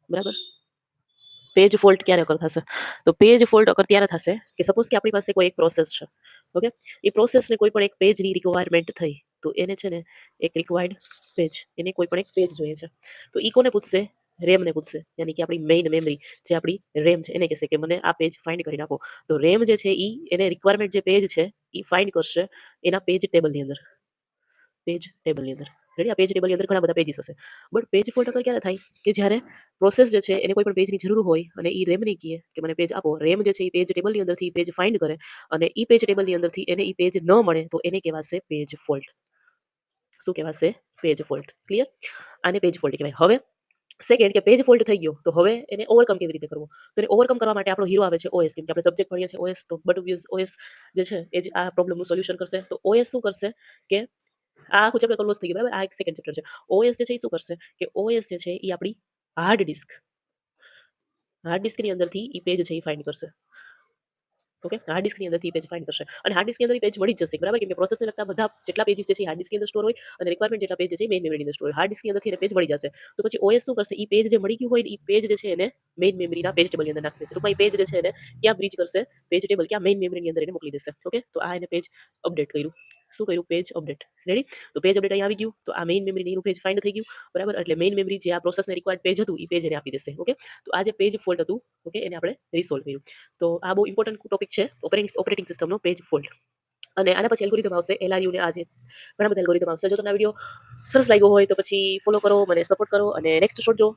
બરાબર. Page fault ક્યારે અકર થશે? તો પેજ ફોલ્ટ અકર ત્યારે થશે કે સપોઝ કે આપણી પાસે કોઈ એક પ્રોસેસ છે. ઓકે? એ પ્રોસેસને કોઈ પણ એક પેજની રિક્વાયરમેન્ટ થઈ. તો એને છે ને એક રિક્વાયર્ડ પેજ, એને કોઈ પણ એક પેજ જોઈએ છે. તો ઈ કોને પૂછશે? રેમને પૂછશે. યાની કે આપણી મેઇન મેમરી જે આપણી રેમ છે એને કહેશે કે મને આ પેજ ફાઇન્ડ કરીને આપો. તો રેમ જે છે ઈ એને રિક્વાયરમેન્ટ જે પેજ છે ઈ ફાઇન્ડ કરશે એના પેજ ટેબલની અંદર. પેજ ટેબલની અંદર. રેડી? આ પેજ ટેબલની અંદર ઘણા બધા પેજીસ હશે. બટ પેજ ફોલ્ટ અગર ક્યારે થાય? કે જ્યારે પ્રોસેસ જે છે એને કોઈ પણ પેજની જરૂર હોય અને ઈ રેમને કહે કે મને પેજ આપો. રેમ જે છે ઈ પેજ ટેબલની અંદરથી પેજ ફાઇન્ડ કરે અને ઈ પેજ ટેબલની અંદરથી એને ઈ પેજ ન મળે તો એને કહેવાશે પેજ ફોલ્ટ. શું કહેવાશે? Page fault. ક્લિયર? આને પેજ ફોલ્ટ કહેવાય. હવે સેકન્ડ કે પેજ ફોલ્ટ થઈ ગયો તો હવે એને ઓવરકમ કેવી રીતે કરવો? તો એને ઓવરકમ કરવા માટે આપણો હીરો આવે છે ઓએસ. કેમ કે આપણે સબ્જેક્ટ ભણીએ છીએ ઓએસ, તો બટ ઓએસ જે છે એ જ આ પ્રોબ્લેમનું સોલ્યુશન કરશે. તો ઓએસ શું કરશે કે આ આખું ચેપ્ટર ક્લોઝ થઈ ગયું, બરાબર? આ એક સેકન્ડ ચેપ્ટર છે. ઓએસ જે છે એ શું કરશે કે ઓએસ જે છે એ આપણી હાર્ડ ડિસ્કની અંદરથી ઈ પેજ છે એ ફાઇન્ડ કરશે. ઓકે? હાર્ડ ડિસ્કની અંદરથી ઈ પેજ ફાઇન્ડ કરશે અને હાર્ડ ડિસ્કની અંદર ઈ પેજ મળી જ જશે, બરાબર? કેમ કે પ્રોસેસને લગતા બધા જેટલા પેજીસ છે એ હાર્ડ ડિસ્કની અંદર સ્ટોર હોય અને રિક્વાયરમેન્ટ જેટલા પેજ છે એ મેઇન મેમરીની અંદર સ્ટોર હોય. હાર્ડ ડિસ્કની અંદરથી એને પેજ મળી જશે. તો પછી ઓએસ શું કરશે? ઈ પેજ જે મળી ગયું હોય ને ઈ પેજ જે છે એને મેઇન મેમરીના પેજ ટેબલની અંદર નાખી દેશે. ટૂંકમાં ઈ પેજ જે છે એને ક્યાં બ્રીજ કરશે? પેજ ટેબલ ક્યાં મેઇન મેમરીની અંદર એને મોકલી દેશે. ઓકે? તો આ એને પેજ અપડેટ કર્યું. શું કર્યું? Page update. રેડી? તો પેજ અપડેટ અહીં આવી ગયું. તો આ મેઇન મેમરીની એનું પેજ ફાઇન્ડ થઈ ગયું, બરાબર? એટલે મેઇન મેમરી જે આ પ્રોસેસને રિક્વાયર્ડ પેજ હતું ઈ પેજ એને આપી દેશે. ઓકે? તો આ જે પેજ ફોલ્ટ હતું, ઓકે, એને આપણે રિસોલ્વ કર્યું. તો આ બહુ ઇમ્પોર્ટન્ટ ટોપિક છે ઓપરેટિંગ સિસ્ટમનો પેજ ફોલ્ટ. અને આના પછી એલ્ગોરિધમ આવશે LRU ને આજે ઘણા બધા એલ્ગોરિધમ આવશે. જો તમને આ વિડીયો સરસ લાગ્યો હોય તો પછી ફોલો કરો, મને સપોર્ટ કરો અને નેક્સ્ટ શોટ જો